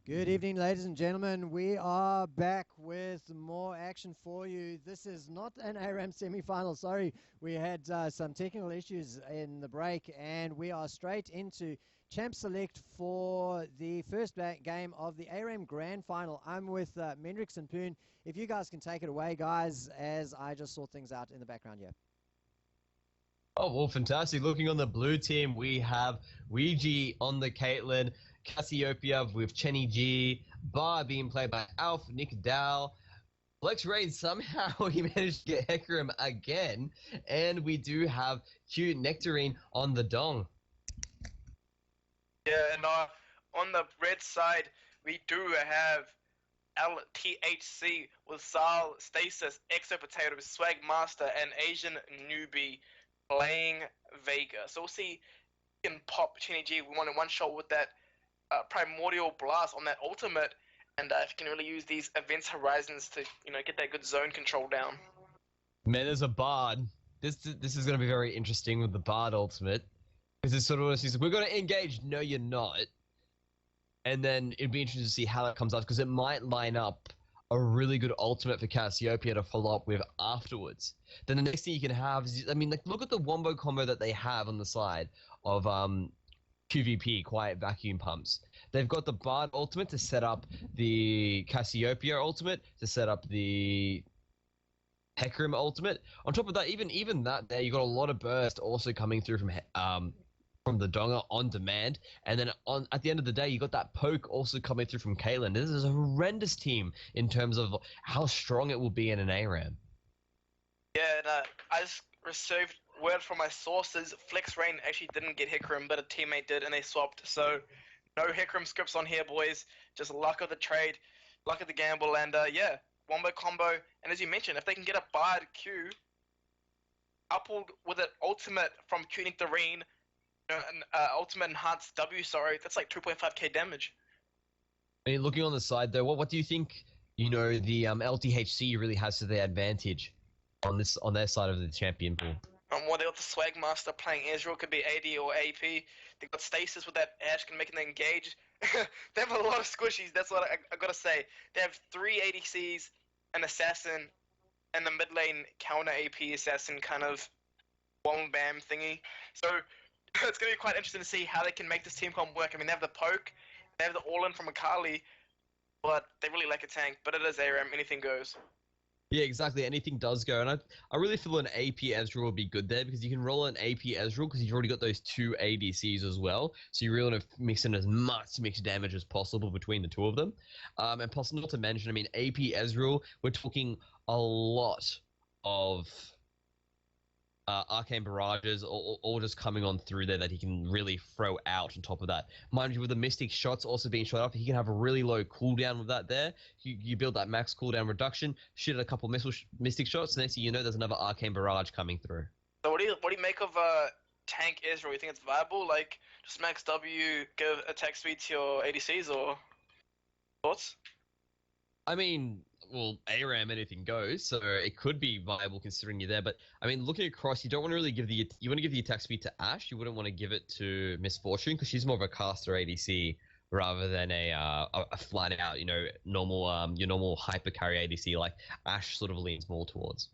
Good evening, ladies and gentlemen. We are back with more action for you. This is not an ARAM semi-final. Sorry, we had some technical issues in the break, and we are straight into Champ Select for the first game of the ARAM Grand Final. I'm with Mendrix and Poon. If you guys can take it away, guys, as I just sort things out in the background here. Oh, well, fantastic. Looking on the blue team, we have Ouija on the Caitlyn, Cassiopeia with Chenny G, Bar being played by Alf, Nick Dow. Flex Raid, somehow he managed to get Hecarim again. And we do have Q Nectarine on the Dong. Yeah, and on the red side, we do have LTHC with Zal, Stasis, Exo Potato, Swag Master, and Asian Newbie playing Vega. So we'll see if he can pop Chenny G one shot with that Primordial Blast on that ultimate, and if you can really use these Events Horizons to get that good zone control down. Man, there's a Bard. This is going to be very interesting with the Bard ultimate. Because it's sort of what says, we're going to engage, no you're not. And then it'd be interesting to see how that comes out, because it might line up a really good ultimate for Cassiopeia to follow up with afterwards. Then the next thing you can have is, look at the wombo combo that they have on the side of QVP, Quiet Vacuum Pumps. They've got the Bard ultimate to set up the Cassiopeia ultimate, to set up the Hecarim ultimate. On top of that, even that there, you got a lot of burst also coming through from the Donga on demand, and then at the end of the day, you got that poke also coming through from Caitlyn. This is a horrendous team in terms of how strong it will be in an ARAM. Yeah, and I just received word from my sources. Flex Rain actually didn't get Hecarim, but a teammate did, and they swapped. So no Hecarim scripts on here, boys. Just luck of the trade, luck of the gamble, and yeah, wombo combo. And as you mentioned, if they can get a Bard Q coupled with an ultimate from Q Nectarine, an ultimate enhanced W, that's like 2.5k damage. I mean, looking on the side though, what do you think? The LTHC really has to their advantage on their side of the champion pool. Well, they got the Swag Master playing Israel, could be AD or AP. They got Stasis with that Ash can make them engage. They have a lot of squishies. That's what I gotta say. They have 3 ADCs, an Assassin, and the mid lane counter AP Assassin kind of one bam thingy. So it's going to be quite interesting to see how they can make this team comp work. I mean, they have the poke, they have the all-in from Akali, but they really lack a tank. But it is ARAM, anything goes. Yeah, exactly. Anything does go. And I really feel an AP Ezreal would be good there, because you can roll an AP Ezreal because you've already got those 2 ADCs as well. So you really want to mix in as much mixed damage as possible between the two of them. And plus, not to mention, AP Ezreal, we're talking a lot of arcane barrages all just coming on through there that he can really throw out on top of that. Mind you, with the mystic shots also being shot off, he can have a really low cooldown with that there. You build that max cooldown reduction, shoot a couple mystic shots, and next thing you know, there's another arcane barrage coming through. So what do you make of tank Israel? You think it's viable? Like, just max W, give attack speed to your ADCs, or thoughts? Well, ARAM, anything goes, so it could be viable considering you're there. But looking across, you don't want to really you want to give the attack speed to Ashe. You wouldn't want to give it to Miss Fortune, because she's more of a caster ADC rather than a flat out, normal your normal hyper carry ADC like Ashe sort of leans more towards.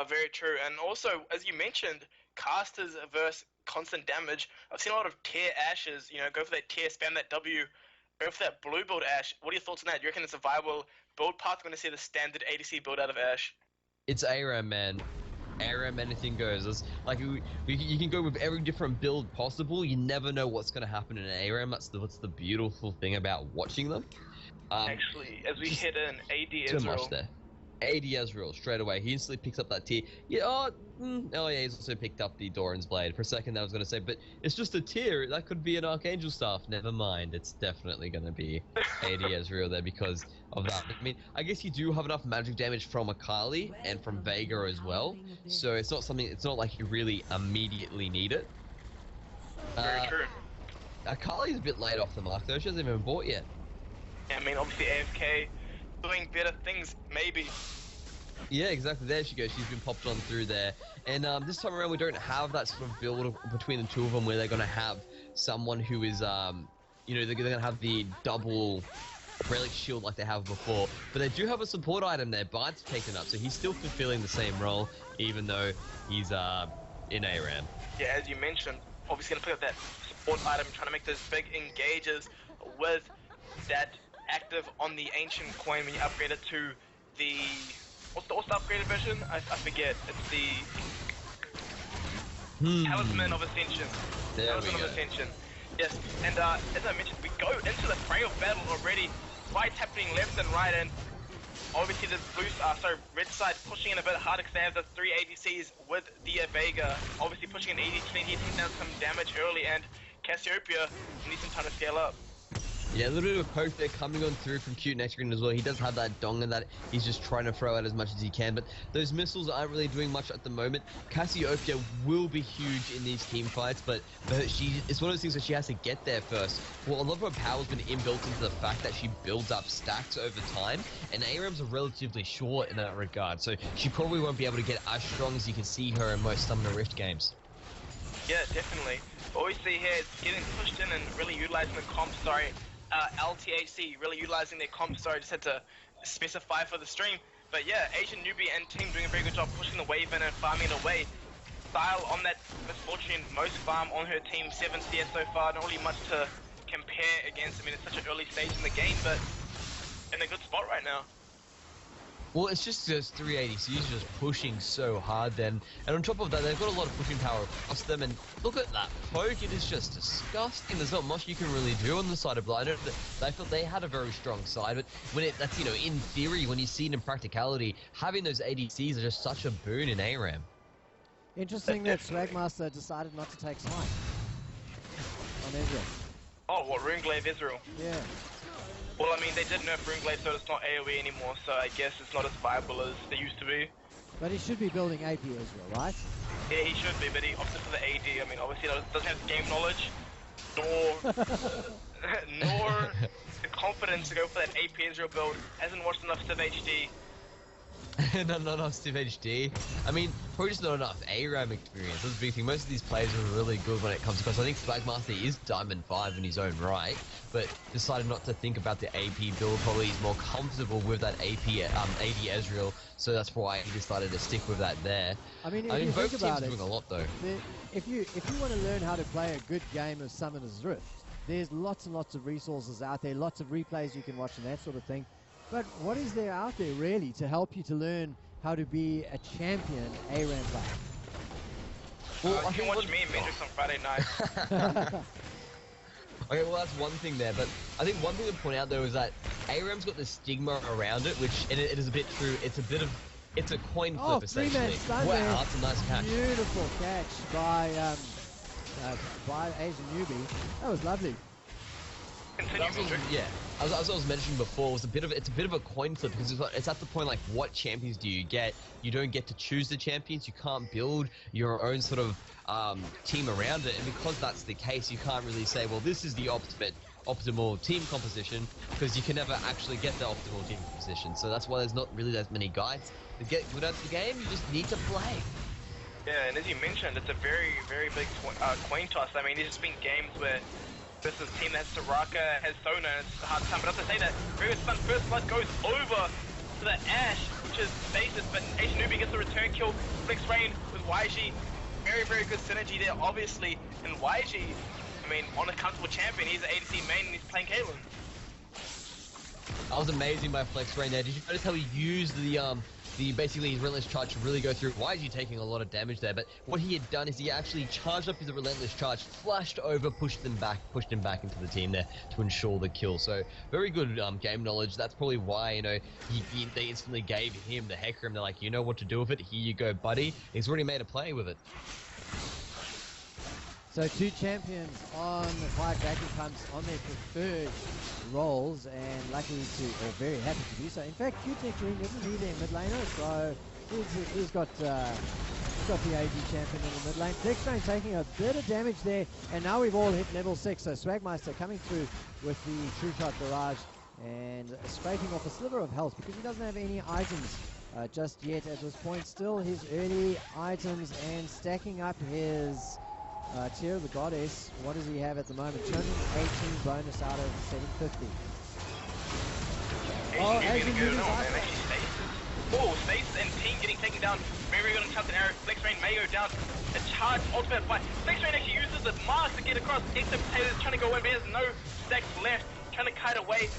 Very true. And also, as you mentioned, casters versus constant damage. I've seen a lot of tier Ashes, go for that tier, spam that W. Go for that blue build Ashe. What are your thoughts on that? Do you reckon it's a viable build path? We're going to see the standard ADC build out of Ashe. It's ARAM, man. ARAM, anything goes. It's like you can go with every different build possible. You never know what's going to happen in an ARAM. That's the beautiful thing about watching them. Actually, as we hit an AD Israel. Too much there. AD Ezreal straight away. He instantly picks up that tier. Yeah, he's also picked up the Doran's Blade. For a second, I was going to say, but it's just a tier. That could be an Archangel staff. Never mind. It's definitely going to be AD Ezreal there because of that. I guess you do have enough magic damage from Akali and from Vega as well. So it's not like you really immediately need it. Very true. Akali's a bit late off the mark though. She hasn't even bought yet. Yeah, obviously AFK doing better things, maybe. Yeah, exactly. There she goes. She's been popped on through there. And this time around, we don't have that sort of build between the two of them where they're going to have someone who is, they're going to have the double relic shield like they have before. But they do have a support item there. Bard's taken up, so he's still fulfilling the same role, even though he's in ARAM. Yeah, as you mentioned, obviously gonna pick up that support item, trying to make those big engages with that active on the ancient coin when you upgrade it to the what's the upgraded version? I forget. It's the Talisman of Ascension. Talisman of Ascension. Yes, and as I mentioned, we go into the fray of battle already. Fights happening left and right, and obviously the red side pushing in a bit harder because they have the 3 ADCs with the Vega. Obviously pushing an ADC, he's taking down some damage early, and Cassiopeia needs some time to scale up. Yeah, a little bit of poke there coming on through from Cute Nectarine as well. He does have that dong and that he's just trying to throw out as much as he can, but those missiles aren't really doing much at the moment. Cassiopeia will be huge in these team fights, but it's one of those things that she has to get there first. Well, a lot of her power's been inbuilt into the fact that she builds up stacks over time, and ARAMs are relatively short in that regard, so she probably won't be able to get as strong as you can see her in most Summoner Rift games. Yeah, definitely. What we see here is getting pushed in and really utilizing the comp, LTHC, really utilizing their comp, just had to specify for the stream. But yeah, Asian Newbie and team doing a very good job pushing the wave in and farming it away. Style on that Misfortune, most farm on her team, 7 CS so far, not really much to compare against. I mean, it's such an early stage in the game, but in a good spot right now. Well, it's just those 3 ADCs just pushing so hard then. And on top of that, they've got a lot of pushing power across them. And look at that poke. It is just disgusting. There's not much you can really do on the side of Blind. I felt they had a very strong side. But when that's, you know, in theory, when you see it in practicality, having those ADCs are just such a boon in ARAM. Interesting that Swagmaster decided not to take snipe on Ezreal. Oh, what, Runeglaive Ezreal? Yeah. Well, I mean, they did nerf Runeglaive, so it's not AoE anymore, so I guess it's not as viable as they used to be. But he should be building AP Ezreal, right? Yeah, he should be, but he opted for the AD. I mean, obviously he doesn't have the game knowledge, nor the confidence to go for that AP Ezreal build. Hasn't watched enough Civ HD. Not enough Civ HD. I mean, probably just not enough ARAM experience. That's the big thing. Most of these players are really good when it comes to, because I think Swagmaster is Diamond 5 in his own right, but decided not to think about the AP build. Probably he's more comfortable with that AD Ezreal, so that's why he decided to stick with that there. I mean, both think teams about are doing a lot though. If you want to learn how to play a good game of Summoner's Rift, there's lots and lots of resources out there, lots of replays you can watch and that sort of thing. But what is there out there really to help you to learn how to be a champion ARAM player? Well, you can watch me and Matrix on Friday night. Okay, well that's one thing there, but I think one thing to point out though is that ARAM's got the stigma around it, which it is a bit true. It's a coin flip essentially. Stun wow, there. that's a nice catch. Beautiful catch by Asian Newbie. That was lovely. Yeah, as I was mentioning before, it's a bit of a coin flip because it's at the point like, what champions do you get? You don't get to choose the champions. You can't build your own sort of team around it, and because that's the case, you can't really say, well, this is the optimal team composition, because you can never actually get the optimal team composition. So that's why there's not really that many guides to get good at the game. You just need to play. Yeah, and as you mentioned, it's a very, very big coin toss. I mean, there's just been games where this is a team that has Soraka, has Sona, and it's a hard time. But as I say that, very fun first blood goes over to the Ashe, which is stasis, but Asian Newbie gets a return kill. Flex Rain with YG. Very, very good synergy there, obviously. And YG, I mean, on a comfortable champion, he's an ADC main and he's playing Caitlyn. That was amazing by Flex Rain there. Did you notice how he used basically his Relentless Charge to really go through? Why is he taking a lot of damage there? But what he had done is he actually charged up his Relentless Charge, flashed over, pushed him back into the team there to ensure the kill. So very good game knowledge. That's probably why, you know, they instantly gave him the Hecarim. They're like, you know what to do with it. Here you go, buddy. He's already made a play with it. So 2 champions on the Quiet Vacuum Pumps on their preferred roles, and lucky or very happy to do so. In fact, Cute Nectarine isn't he their mid laner, so he's got the AD champion in the mid lane. Dextrain taking a bit of damage there, and now we've all hit level 6. So Swagmeister coming through with the True Shot Barrage and scraping off a sliver of health because he doesn't have any items just yet at this point. Still his early items and stacking up his Tear of the Goddess. What does he have at the moment? 218 bonus out of 750. Oh, Asian Asian good Newbie's on, up. and actually Stasis. Oh, Stasis and Team getting taken down. Very good on Captain Arrow. Flex Rain may go down. A charge ultimate fight. Flex Rain actually uses the mask to get across. Except Potatoes trying to go in, but he has no stacks left. Trying to kite away.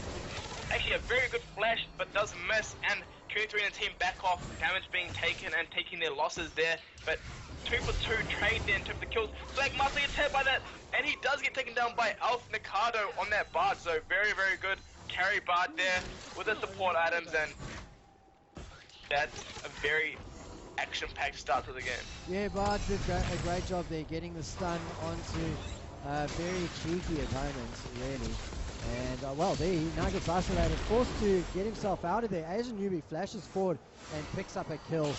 Actually a very good flash, but does miss. And 23 and the team back off. Damage being taken and taking their losses there. But 2 for 2 trade there in terms of kills. Flag Master gets hit by that. And he does get taken down by Alf Nikado on that Bard. So very, very good carry Bard there with the support items. And that's a very action-packed start to the game. Yeah, Bard did a great job there getting the stun onto very cheeky opponents, really. And, well, there he now gets isolated, forced to get himself out of there. Asian Newbie flashes forward and picks up a kill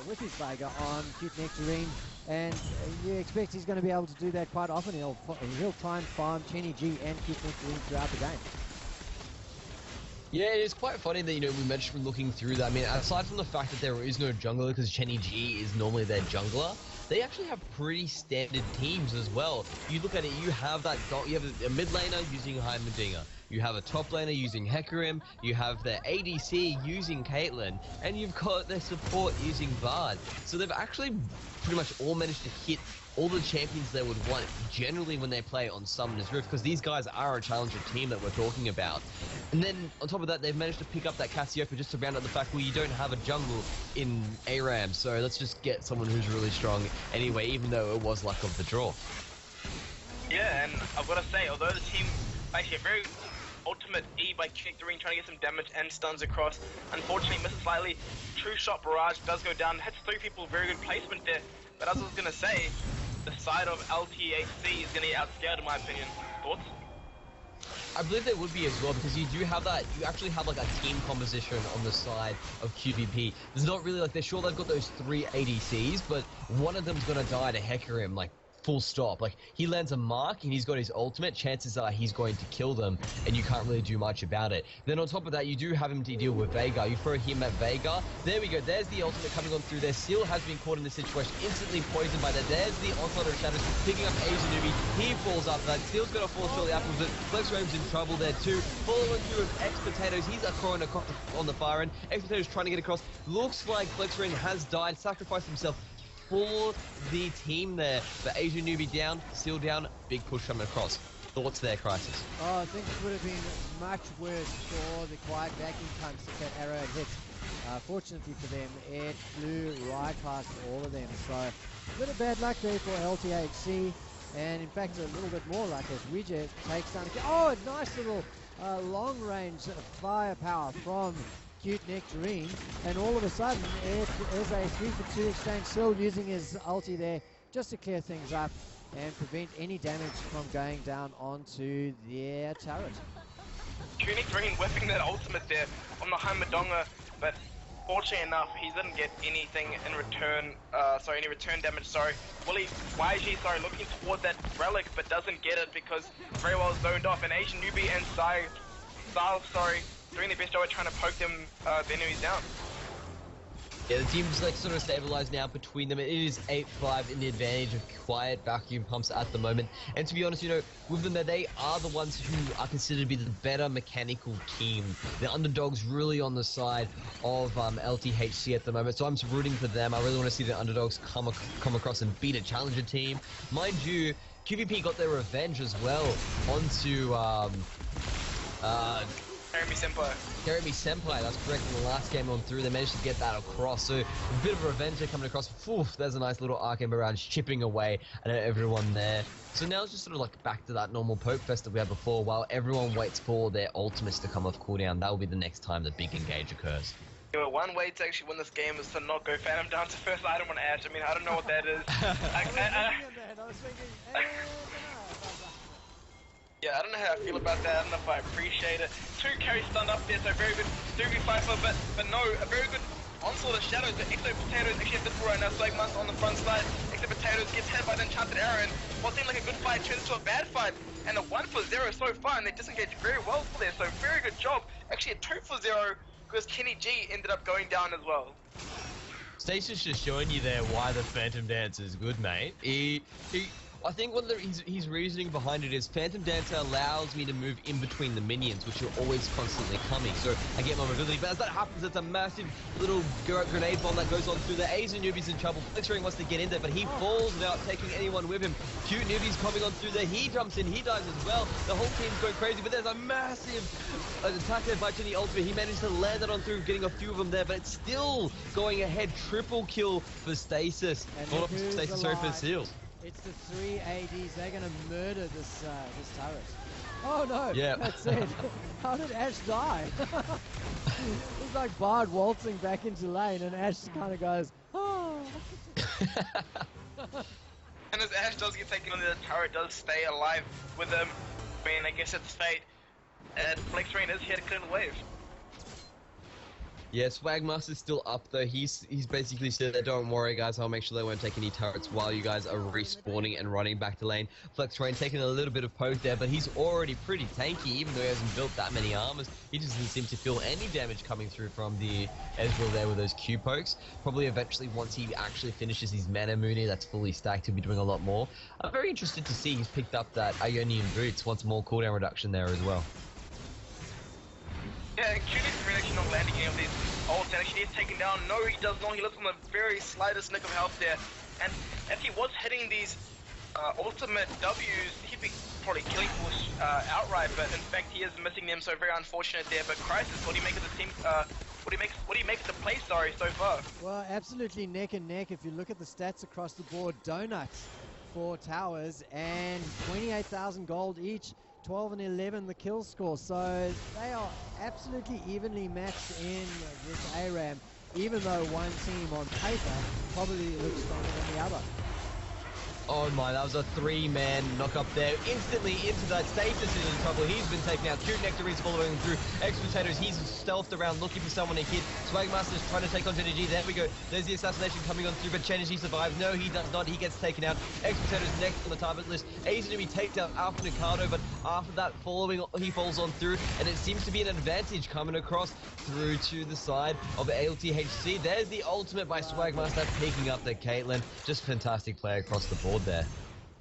with his Veigar on Cute Nectarine. And you expect he's going to be able to do that quite often. He'll try and farm Chenny G and Cute Nectarine throughout the game. Yeah, it's quite funny that, you know, we mentioned looking through that. I mean, aside from the fact that there is no jungler because Chenny G is normally their jungler, they actually have pretty standard teams as well. You look at it, you have you have a mid laner using Heimerdinger, you have a top laner using Hecarim, you have their ADC using Caitlyn, and you've got their support using Bard. So they've actually pretty much all managed to hit all the champions they would want generally when they play on Summoner's Rift, because these guys are a challenger team that we're talking about. And then on top of that, they've managed to pick up that Cassiopeia just to round out the fact, well, you don't have a jungle in ARAM, so let's just get someone who's really strong anyway, even though it was luck of the draw. Yeah, and I've got to say, although the team actually a very ultimate E by Nectarine trying to get some damage and stuns across, unfortunately misses slightly. True shot barrage does go down, hits 3 people, very good placement there. But as I was going to say, the side of LTHC is going to get outscared in my opinion. Thoughts? I believe there would be as well, because you do have that, you actually have like a team composition on the side of QVP. There's not really like, they're sure they've got those 3 ADCs, but one of them's going to die to Hecarim, like, full stop. Like, he lands a mark and he's got his ultimate, chances are he's going to kill them, and you can't really do much about it. Then on top of that, you do have him to deal with Veigar. You throw him at Veigar, there we go, there's the ultimate coming on through there. Seal has been caught in this situation, instantly poisoned by that. There's the onslaught of shadows, picking up Asian Newbie, he falls after that. Seal's gonna fall shortly afterwards, but Flex Rain's in trouble there too. Following through with X Potatoes, he's throwing across on the far end. X Potatoes trying to get across, looks like Flex Rain has died, sacrificed himself for the team there. But Asian Newbie down, Seal down, big push coming across. Thoughts there, Crisis? Oh, I think it would have been much worse for the quiet vacuum punch that Arrow had hit. Fortunately for them, it flew right past all of them. So a bit of bad luck there for LTHC, and in fact a little bit more luck as Ouija takes down. Oh, a nice little long-range firepower from Cute Nectarine, and all of a sudden it is a 3 for 2 exchange. Still using his ulti there just to clear things up and prevent any damage from going down onto their turret. Cute Nectarine whipping that ultimate there on the Heimerdinger, but fortunately enough, he didn't get anything in return, any return damage, YG, looking toward that relic, but doesn't get it because very well zoned off, and Asian Newbie and Sal, doing their best job at trying to poke them, the enemies down. Yeah, the team's like sort of stabilized now between them. It is 8-5 in the advantage of quiet vacuum pumps at the moment. And to be honest, you know, with them there, they are the ones who are considered to be the better mechanical team. The underdogs really on the side of LTHC at the moment. So I'm rooting for them. I really want to see the underdogs come across and beat a challenger team. Mind you, QVP got their revenge as well onto Jeremy Senpai, that's correct. In the last game on through, they managed to get that across. So a bit of revenge coming across. Oof, there's a nice little Arcane Barrage chipping away at everyone there. So now it's just sort of like back to that normal poke fest that we had before, while everyone waits for their ultimates to come off cooldown. That will be the next time the big engage occurs. Yeah, one way to actually win this game is to not go Phantom down to first item on Ash. I mean, I don't know what that is. Yeah, I don't know how I feel about that. I don't know if I appreciate it. 2 carries stunned up there, so very good 2v5 for a bit, but no, a very good onslaught of shadows. But Exo Potatoes actually have this right now. Slagmaster on the front side. Exo Potatoes gets hit by the Enchanted Arrow, and what seemed like a good fight turns into a bad fight. And a 1 for 0 so far, and they disengage very well there, so very good job. Actually a 2 for 0, because Kenny G ended up going down as well. Stasis just showing you there why the Phantom Dance is good, mate. I think what his reasoning behind it is Phantom Dancer allows me to move in between the minions, which are always constantly coming. So I get my mobility, but as that happens, it's a massive little grenade bomb that goes on through. The Asian newbie's in trouble. Flickering wants to get in there, but he falls without taking anyone with him. Cute newbie's coming on through there. He jumps in, he dies as well. The whole team's going crazy, but there's a massive attack there by Jenny Ultimate. He managed to land it on through, getting a few of them there, but it's still going ahead. Triple kill for Stasis. And For Stasis, sorry, for Seal. It's the 3 ADs. They're going to murder this turret. Oh no! Yeah. That's it. How did Ash die? It's like Bard waltzing back into lane, and Ash kind of goes, oh. And as Ash does get taken on, the turret does stay alive with him. I mean, I guess it's fate. And Flex Rain is here to clear the wave. Yeah, Swagmaster's still up though. He's basically said that don't worry guys, I'll make sure they won't take any turrets while you guys are respawning and running back to lane. Flex Rain taking a little bit of poke there, but he's already pretty tanky even though he hasn't built that many armors. He just doesn't seem to feel any damage coming through from the Ezreal there with those Q pokes. Probably eventually once he actually finishes his mana Mooney that's fully stacked, he'll be doing a lot more. I'm very interested to see he's picked up that Ionian Boots, once more cooldown reduction there as well. Yeah, and Cuties really actually not landing any of these ults, and actually is taken down. No, he does not. He lives on the very slightest nick of health there. And if he was hitting these ultimate W's, he'd be probably killing Bush outright, but in fact he is missing them, so very unfortunate there. But Crisis, what do you make of the team? What do you make of the play, sorry, so far? Well, absolutely neck and neck. If you look at the stats across the board, donuts for towers and 28,000 gold each. 12 and 11 the kill score, so they are absolutely evenly matched in this ARAM, even though one team on paper probably looks stronger than the other. Oh my, that was a 3-man knock up there. Instantly into that. Stasis is in trouble. He's been taken out. Cute Nectarines following through. X-Potatoes, he's stealthed around looking for someone to hit. Swagmaster's trying to take on Chenergy. There we go. There's the assassination coming on through, but Chenergy survives. No, he does not. He gets taken out. X-Potatoes next on the target list. Azenumi takes out Alpha Nikado, but after that he falls on through, and it seems to be an advantage coming across through to the side of LTHC. There's the ultimate by Swagmaster picking up the Caitlyn. Just fantastic play across the board there.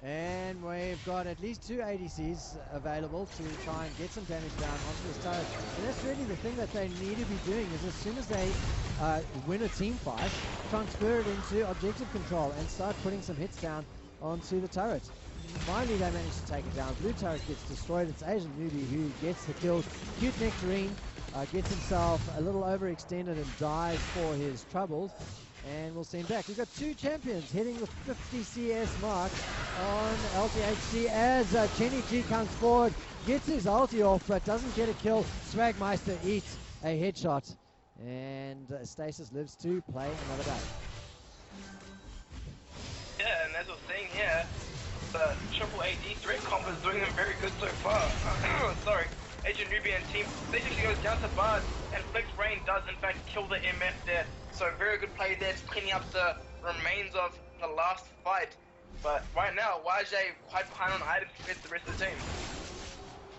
And we've got at least 2 ADCs available to try and get some damage down onto this turret. And that's really the thing that they need to be doing, is as soon as they win a team fight, transfer it into objective control and start putting some hits down onto the turret. Finally they manage to take it down. Blue turret gets destroyed. It's Asian Newbie who gets the kill. Cute Nectarine gets himself a little overextended and dies for his troubles. And we'll see him back. We've got 2 champions hitting the 50 CS mark on LTHC as Chenny G comes forward, gets his ulti off, but doesn't get a kill. Swagmeister eats a headshot, and Stasis lives to play another day. Yeah, and as I was saying here, the triple AD threat combo is doing them very good so far. Sorry. Asian Nubian team basically goes down to Bard, and Flex Rain does in fact kill the MF there. So very good play there, just cleaning up the remains of the last fight. But right now, YJ quite behind on items compared to the rest of the team.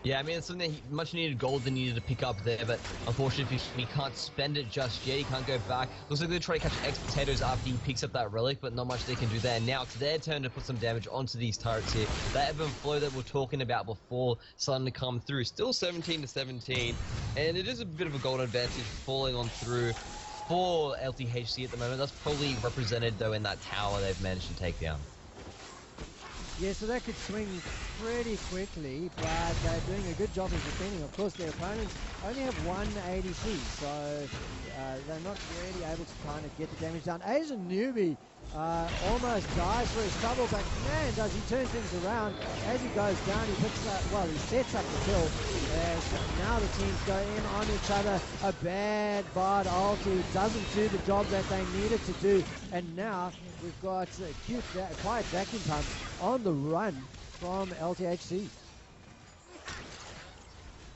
Yeah, I mean, it's something that much needed gold they needed to pick up there, but unfortunately he can't spend it just yet. He can't go back. Looks like they're trying to catch X-Potatoes after he picks up that relic, but not much they can do there. Now it's their turn to put some damage onto these turrets here. That ebb and flow that we're talking about before starting to come through. Still 17-17, and it is a bit of a gold advantage falling on through for LTHC at the moment. That's probably represented though in that tower they've managed to take down. Yeah, so that could swing pretty quickly, but they're doing a good job of defending. Of course, their opponents only have 1 ADC, so they're not really able to kind of get the damage down. Asian Newbie almost dies for his trouble, but man, does he turn things around. As he goes down, he picks up, well, he sets up the kill. As now the teams go in on each other. A bad Bard ulti doesn't do the job that they needed to do, and now we've got quiet vacuum pumps on the run from LTHC.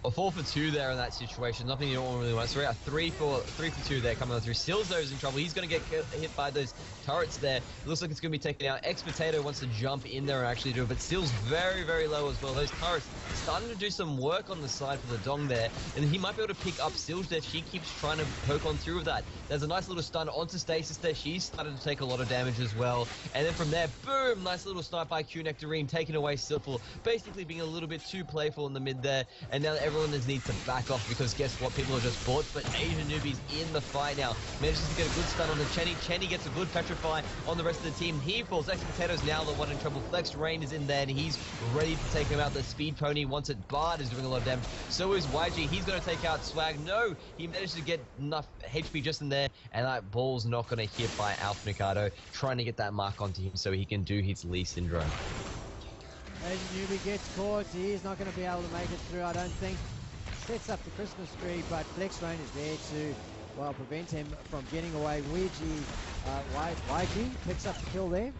A 4 for 2 there in that situation. Nothing you don't really want. So we're at 3 for 2 there coming on through. Sills though is in trouble. He's going to get hit by those turrets there. It looks like it's going to be taken out. X-Potato wants to jump in there and actually do it, but Sills very, very low as well. Those turrets starting to do some work on the side for the Dong there, and he might be able to pick up Sills there. She keeps trying to poke on through with that. There's a nice little stun onto Stasis there. She's started to take a lot of damage as well. And then from there, boom, nice little snipe by Q Nectarine, taking away Silful, basically being a little bit too playful in the mid there. And now everyone just needs to back off because guess what? People are just bought. But Asian Newbie's in the fight now. Manages to get a good stun on the Chenny. Chenny gets a good petrify on the rest of the team. He falls. X-Potato's now the one in trouble. Flex Rain is in there and he's ready to take him out. The Speed Pony wants it. Bard is doing a lot of damage. So is YG. He's going to take out Swag. No, he managed to get enough HP just in there. And that ball's not going to hit by Alpha Mikado. Trying to get that mark onto him so he can do his Lee Syndrome. Asian Newbie gets caught. He's not going to be able to make it through, I don't think. Sets up the Christmas tree, but Flex Rain is there to, well, prevent him from getting away. YG picks up the kill there.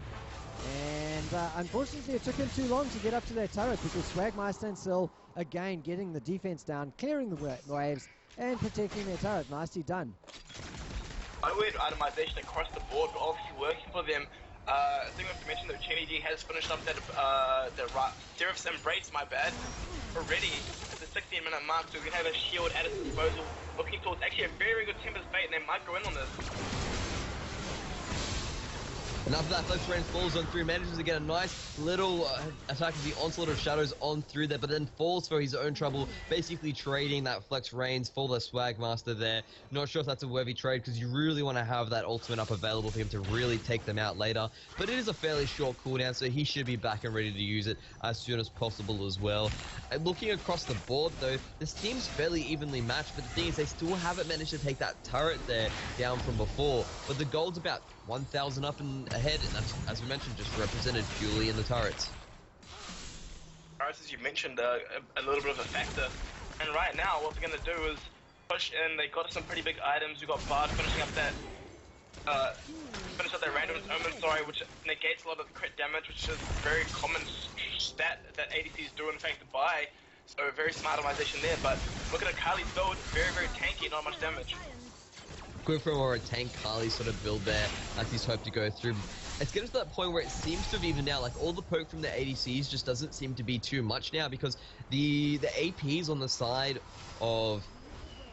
And unfortunately, it took him too long to get up to their turret because Swagmeister and Sill, again, getting the defense down, clearing the waves, and protecting their turret. Nicely done. A weird itemization across the board, but obviously working for them. I think we mentioned that Chenny G has finished up that Seraph's Embrace, my bad, already at the 16-minute mark, so we can have a shield at its disposal, looking towards actually a very, very good Tempest bait, and they might go in on this. And after that, Flex Rain falls on through, manages to get a nice little attack of the Onslaught of Shadows on through there, but then falls for his own trouble, basically trading that Flex Rains for the Swag Master there. Not sure if that's a worthy trade, because you really want to have that ultimate up available for him to really take them out later. But it is a fairly short cooldown, so he should be back and ready to use it as soon as possible as well. And looking across the board, though, this team's fairly evenly matched, but the thing is, they still haven't managed to take that turret there down from before. But the gold's about 1,000 up and ahead, and that's, as we mentioned, just represented purely in the turrets. Turrets, as you mentioned, a little bit of a factor. And right now, what they're going to do is push in. They got some pretty big items. You got Bard finishing up that random omen, which negates a lot of the crit damage, which is a very common stat that ADCs do in fact buy. So very smart optimization there. But look at Akali's build, very, very tanky, not much damage. Good from a tank Kali sort of build there as he's hoped to go through. It's getting to that point where it seems to have evened out. Like all the poke from the ADCs just doesn't seem to be too much now because the APs on the side of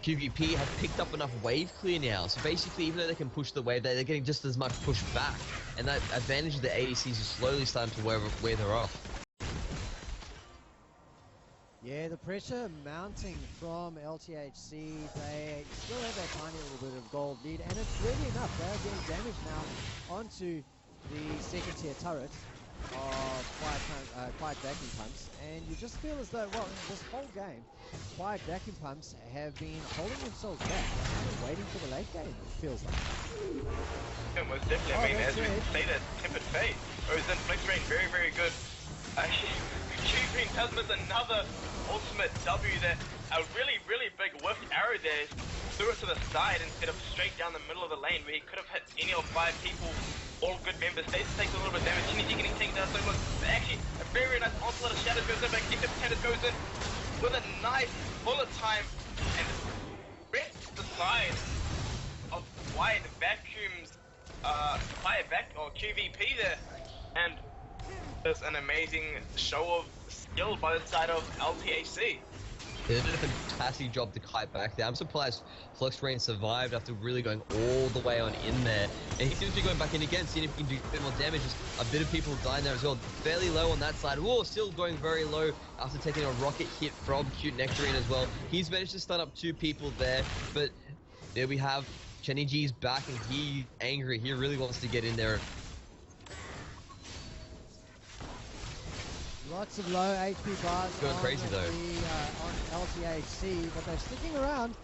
QVP have picked up enough wave clear now. So basically, even though they can push the wave, they're getting just as much push back. And that advantage of the ADCs is slowly starting to wear they're off. Yeah, the pressure mounting from LTHC. They still have that tiny little bit of gold lead, and it's really enough. They are getting damage now onto the second tier turret of Quiet Vacuum Pumps, and you just feel as though, well, this whole game, Quiet Vacuum Pumps have been holding themselves back, kind of waiting for the late game, it feels like. Yeah, most definitely. I mean, as we say that Tempered Fate, then Flex Rain, very, very good. Actually, Q-Green does miss another ultimate W there. A really, really big whiffed arrow there. Threw it to the side instead of straight down the middle of the lane where he could have hit any of 5 people. All good members. Stasis takes a little bit of damage. Chenny getting taken down so much. But actually, a very nice onslaught of shadows goes in back. X-Potato goes in with a nice bullet time and rests the side of Quiet Vacuum's or QVP there. And there's an amazing show of skill by the side of LTHC. They did a fantastic job to kite back there. I'm surprised Flex Rain survived after really going all the way on in there. And he seems to be going back in again, seeing if he can do a bit more damage. Just a bit of people dying there as well. Fairly low on that side. Whoa, still going very low after taking a rocket hit from Cute Nectarine as well. He's managed to stun up 2 people there. But there we have Chenny G's back and he's angry. He really wants to get in there. Lots of low HP bars going crazy though on LTHC, but they're sticking around.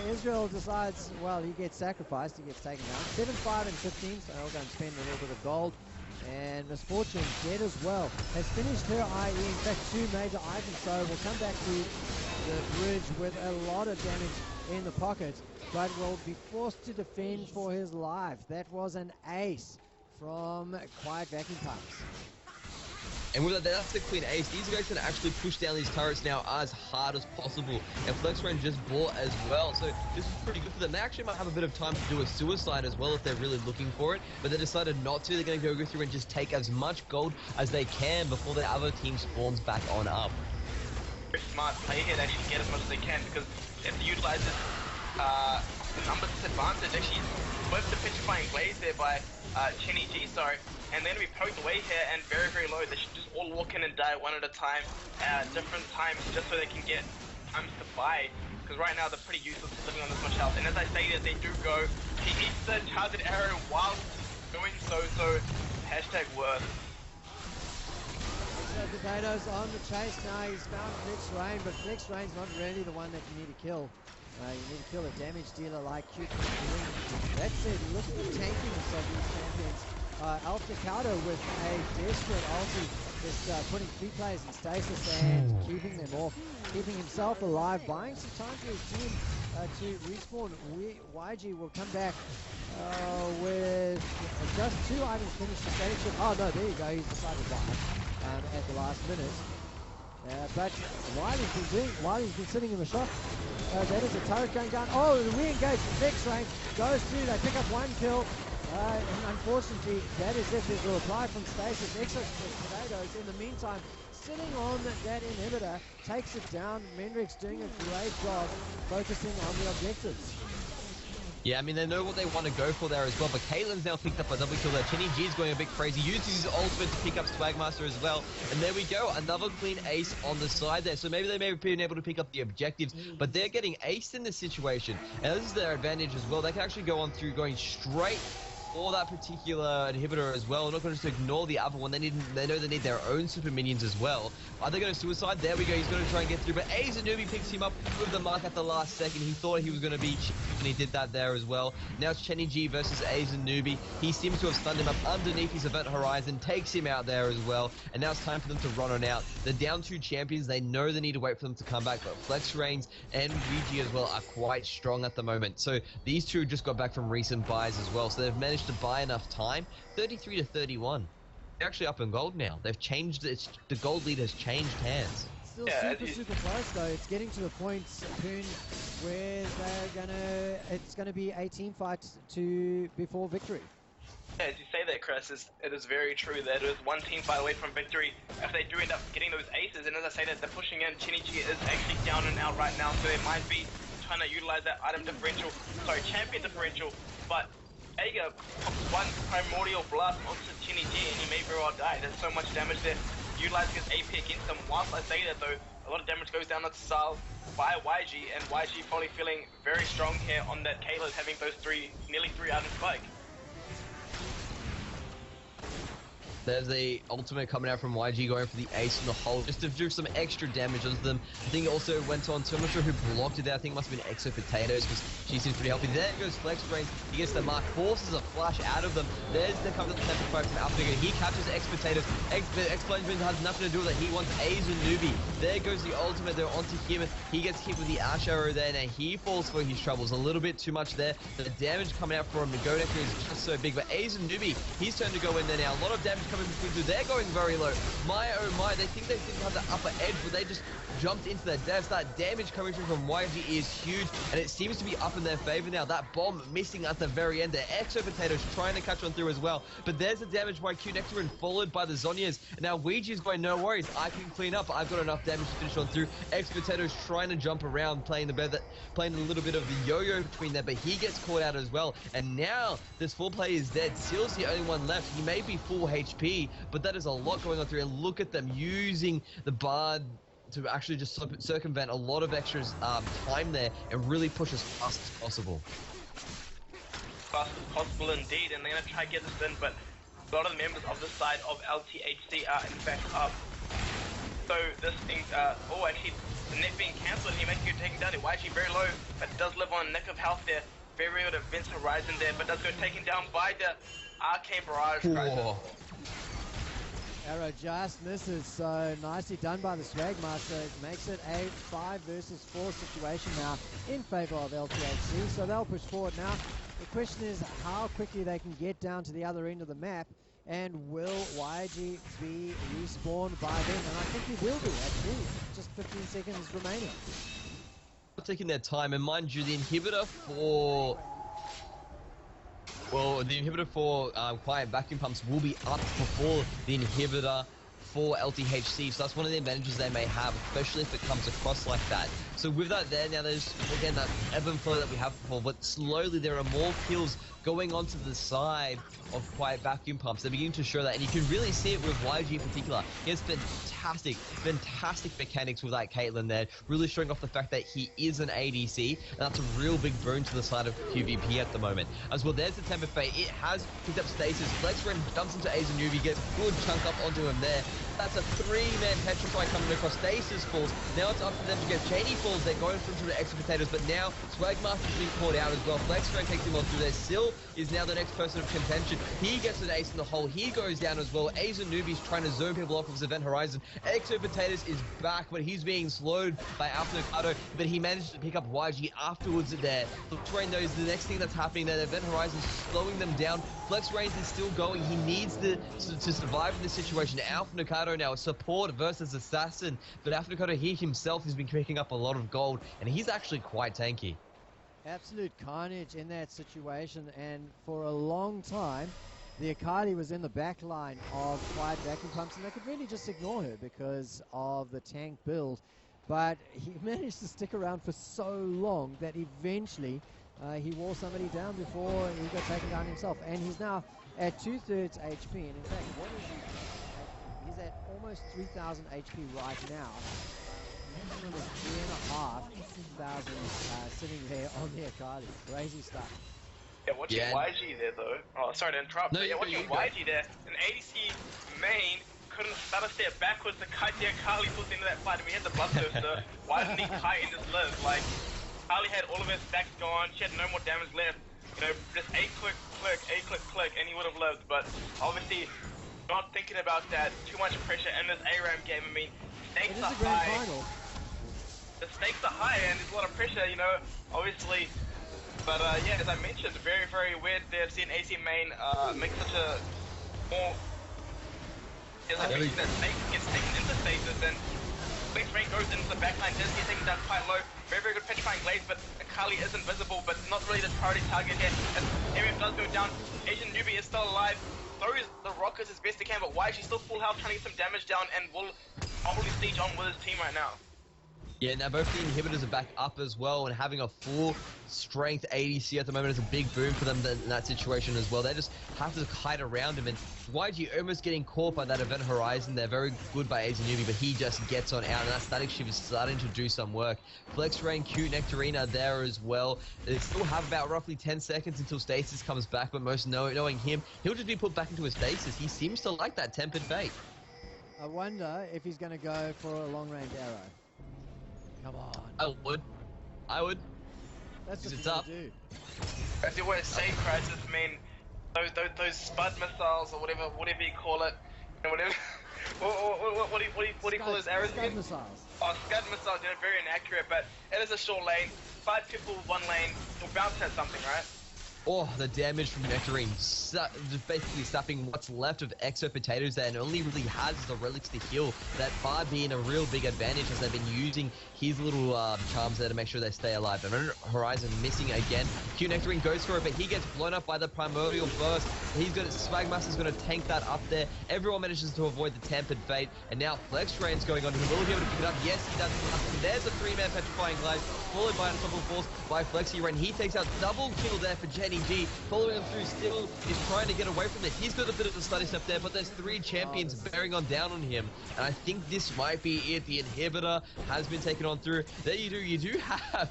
Israel decides, well, he gets sacrificed, he gets taken down. 7, 5, and 15, so they'll go and spend a little bit of gold. And Misfortune, dead as well, has finished her IE, in fact 2 major items, so will come back to the bridge with a lot of damage in the pocket, but will be forced to defend for his life. That was an ace from Quiet Vacuum Pumps. And with that, that's the clean ace. These guys can actually push down these turrets now as hard as possible. And Flex Range just bought as well. So this is pretty good for them. They actually might have a bit of time to do a suicide as well if they're really looking for it. But they decided not to. They're going to go through and just take as much gold as they can before the other team spawns back on up. Very smart play here. They need to get as much as they can because if they utilize this numbers disadvantage, actually both the petrifying blaze there by Chenny G, sorry, and they're going to be poked away here and very, very low. They should just all walk in and die one at a time at different times just so they can get times to buy. Because right now they're pretty useless living on this much health. And as I say that, they do go. He eats the charged arrow while doing so, hashtag worth. Potatoes on the chase now. He's found Flex Rain, but Flex Rain's not really the one that you need to kill. You need to kill a damage dealer like Q. That said, look at the tankiness of these champions. Altacado with a desperate ulti, just putting 3 players in stasis and keeping them off, keeping himself alive, buying some time for his team to respawn. YG will come back with just 2 items finished to station. Oh no, there you go, he's decided to buy at the last minute. But while he's been sitting in the shop, that is a turret going down. Oh, the re-engage from Flex Range goes through. They pick up 1 kill. And unfortunately, that is it. There's a reply from Stasis. Exos Potatoes in the meantime, sitting on that inhibitor, takes it down. Mendrix doing a great job focusing on the objectives. Yeah, I mean, they know what they want to go for there as well, but Caitlin's now picked up a double kill there. Chenny G's going a bit crazy, uses his ultimate to pick up Swagmaster as well, and there we go, another clean ace on the side there. So maybe they may have been able to pick up the objectives, but they're getting aced in this situation, and this is their advantage as well. They can actually go on through going straight for that particular inhibitor as well. They're not going to just ignore the other one. They know they need their own super minions as well. Are they going to suicide? There we go. He's going to try and get through, but Azanubi picks him up with the mark at the last second. He thought he was going to be cheap, and he did that there as well. Now it's Chenny G versus Azanubi. He seems to have stunned him up underneath his event horizon, takes him out there as well, and now it's time for them to run on out. They're down 2 champions. They know they need to wait for them to come back, but Flex Reigns and Ouija as well are quite strong at the moment. So these two just got back from recent buys as well, so they've managed to buy enough time. 33 to 31. They're actually up in gold now. They've changed it. The gold lead has changed hands. Still super close though. It's getting to the point, Poon, where it's gonna be a team fight before victory. Yeah, as you say that, Chris, it is very true that it is 1 team fight away from victory if they do end up getting those aces. And as I say that, they're pushing in. Chenny G is actually down and out right now, so they might be trying to utilize that champion differential, but Aga pops 1 primordial blast onto Chenny G and he may very well die. There's so much damage there. Utilizing his AP against them. Whilst I say that though, a lot of damage goes down to Sal by YG, and YG probably feeling very strong here on that Kayla having those nearly 3 items spike. There's the ultimate coming out from YG going for the ace in the hole just to do some extra damage onto them. I think it also went on to, I'm not sure who blocked it there. I think it must have been Exo Potatoes because she seems pretty healthy. There goes Flex Brains. He gets the mark, forces a flash out of them. There's the comes up the temper fire from Alpha. He captures X Potatoes. Explosion has nothing to do with it. He wants Azanubi. There goes the ultimate there onto him. He gets hit with the Ash Arrow there. Now he falls for his troubles. A little bit too much there. The damage coming out from him. The Go Nectar is just so big. But Azanubi, he's turn to go in there now. A lot of damage coming between two. They're going very low. My oh my, they think they didn't have the upper edge, but they just jumped into their deaths. That damage coming through from YG is huge, and it seems to be up in their favor now. That bomb missing at the very end there. Exo Potatoes trying to catch on through as well, but there's the damage by Q Nectarin followed by the Zhonya's. Now Ouija's going, no worries, I can clean up. I've got enough damage to finish on through. X Potatoes trying to jump around, playing a little bit of the yo-yo between there, but he gets caught out as well. And now this full player is dead. Seal's the only one left. He may be full HP, but that is a lot going on through. And look at them using the Bard to actually just circumvent a lot of extra time there and really push as fast as possible. Fast as possible indeed, and they're going to try to get this in, but a lot of the members of the side of LTHC are in fact up. So this thing, actually, the net being cancelled and he makes you taken down. Why actually very low, but does live on a neck of health there. Very able to Vince Horizon there, but does go taken down by the Arcane Barrage. Arrow just misses, so nicely done by the Swagmaster. It makes it a 5 versus 4 situation now in favor of LTHC, so they'll push forward now. The question is how quickly they can get down to the other end of the map And will YG be respawned by then? And I think he will be, actually. Just 15 seconds remaining. Taking their time, and mind you, the inhibitor for... Well, the inhibitor for quiet vacuum pumps will be up before the inhibitor for LTHC, so that's one of the advantages they may have, especially if it comes across like that. So with that there, now there's, again, that ebb and flow that we have before, but slowly there are more kills going onto the side of quiet vacuum pumps. They're beginning to show that, and you can really see it with YG in particular. He has fantastic mechanics with that Caitlyn there, really showing off the fact that he is an ADC, and that's a real big boon to the side of QVP at the moment. As well, there's the Temper Fate. It has picked up stasis. Flexren jumps into Asean, gets a good chunk up onto him there. That's a 3-man Petrify coming across. Stasis falls. Now it's up to them to get Janie falls. They're going through to the extra potatoes, but now Swagmaster's being caught out as well. Flexren takes him on through there. Still is now the next person of contention. He gets an ace in the hole. He goes down as well. Asean Newbie's trying to zone people off of his Event Horizon. Exo Potatoes is back, but he's being slowed by Alpha Nocado, but he managed to pick up YG afterwards there. Flexrain knows the next thing that's happening there. The Event Horizon is slowing them down. Flexrain is still going. He needs to survive in this situation. Alpha Nocado now, support versus assassin, but Alpha Nocado, he himself has been picking up a lot of gold, and he's actually quite tanky. Absolute carnage in that situation, and for a long time the Akali was in the back line of quiet vacuum pumps, and they could really just ignore her because of the tank build, but he managed to stick around for so long that eventually he wore somebody down before he got taken down himself, and he's now at 2/3 HP, and in fact, what is he? He's at almost 3,000 HP right now. Minimum is 3,500 sitting there on the Akali. Crazy stuff. Yeah, watching YG there though. Oh, sorry to interrupt. No, but yeah, watching YG there, an ADC main couldn't start a step backwards to kite the Akali towards the end of that fight. I mean, he had the bloodthirster. Why didn't he kite and just live? Like, Akali had all of her stacks gone. She had no more damage left. You know, just A click, and he would have lived. But obviously, not thinking about that. Too much pressure in this ARAM game. I mean, stakes are high. Final. The stakes are high and there's a lot of pressure, you know, obviously. But yeah, as I mentioned, very, very weird to see an AC main make such a more... As I mentioned, that Snake gets taken into stasis, and Flexrain goes into the backline, does get taken down quite low. Very, very good petrifying glaive, but Akali isn't visible, but not really the priority target here. As MF does go down, Asian Newbie is still alive. Throws the rockets as best he can, but YG still full health, trying to get some damage down, and will probably siege on with his team right now. Yeah, now both the inhibitors are back up as well, and having a full strength ADC at the moment is a big boom for them in that situation as well. They just have to hide around him, and YG almost getting caught by that Event Horizon. They're very good by Asean, but he just gets on out, and that static shift is starting to do some work. Flexrain, Q, Nectarina there as well. They still have about roughly 10 seconds until stasis comes back, but most knowing him, he'll just be put back into a stasis. He seems to like that Tempered Fate. I wonder if he's going to go for a long-range arrow. Come on. I would. That's what it's you up. do. As you always say, Crisis, I mean, those Spud missiles or whatever you call it, you know, whatever. what do you call those arrows again? Scud missiles. Oh, Scud missiles, you know, very inaccurate, but it is a short lane. 5 people, 1 lane, you'll bounce at something, right? Oh, the damage from Nectarine, just basically sapping what's left of Exo Potatoes there, and only really has the relics to heal. That far being a real big advantage as they've been using his little charms there to make sure they stay alive. And Horizon missing again. Q Nectarine goes for it, but he gets blown up by the Primordial Burst. Swagmaster's going to tank that up there. Everyone manages to avoid the Tempered Fate, and now Flexrain's going on. He will be able to pick it up. Yes, he does. And there's a 3-man Petrifying Glaive, followed by Unstoppable Force by Flexi-Rain. He takes out double kill there for Jenny G. Following him through, still is trying to get away from it. He's got a bit of a study step there, but there's 3 champions bearing on down on him. And I think this might be it. The inhibitor has been taken on through. There you do have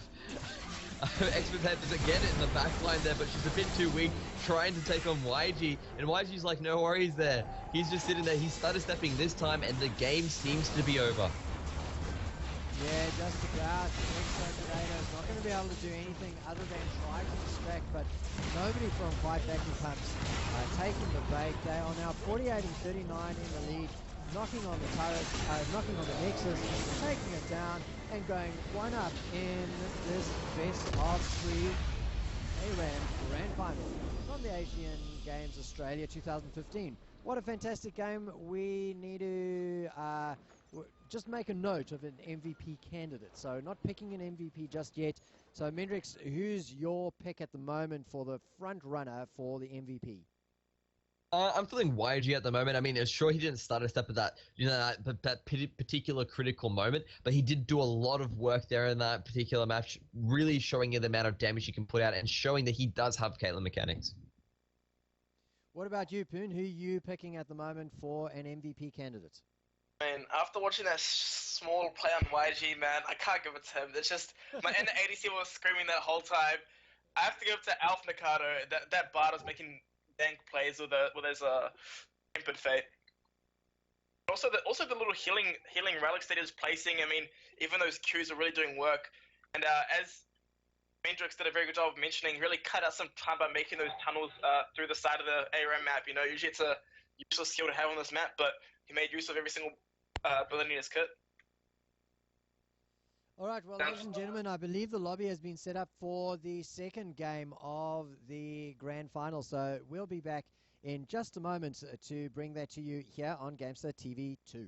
Expectators that get it in the back line there, but she's a bit too weak, trying to take on YG, and YG's like, no worries there. He's just sitting there. He's started stepping this time, and the game seems to be over. Yeah, just about. Exo Potatoes not going to be able to do anything other than try to distract, but nobody from Quiet Vacuum Pumps taking the bait. They are now 48 and 39 in the lead, knocking on the turret, knocking on the Nexus, taking it down, and going 1 up in this best of 3 ARAM Grand Final from the Asian Games Australia 2015. What a fantastic game. We need to just make a note of an MVP candidate. So not picking an MVP just yet. So Mendrix, who's your pick at the moment for the front runner for the MVP? I'm feeling YG at the moment. I mean, sure he didn't start a step at that, that particular critical moment, but he did do a lot of work there in that particular match, really showing you the amount of damage he can put out and showing that he does have Caitlyn mechanics. What about you, Poon? Who are you picking at the moment for an MVP candidate? I mean, after watching that small play on YG, man, I can't give it to him. It's just my inner ADC was screaming that whole time. I have to give it to Alf Mikado. That Bard was making dank plays with his Impered Fate. Also the little healing relics that he was placing. I mean, even those Qs are really doing work. And as Mendrix did a very good job of mentioning, really cut out some time by making those tunnels through the side of the ARAM map. You know, usually it's a useless skill to have on this map, but he made use of every single ability in his kit. All right, well, ladies and gentlemen, I believe the lobby has been set up for the second game of the grand final. So we'll be back in just a moment to bring that to you here on Gamester TV 2.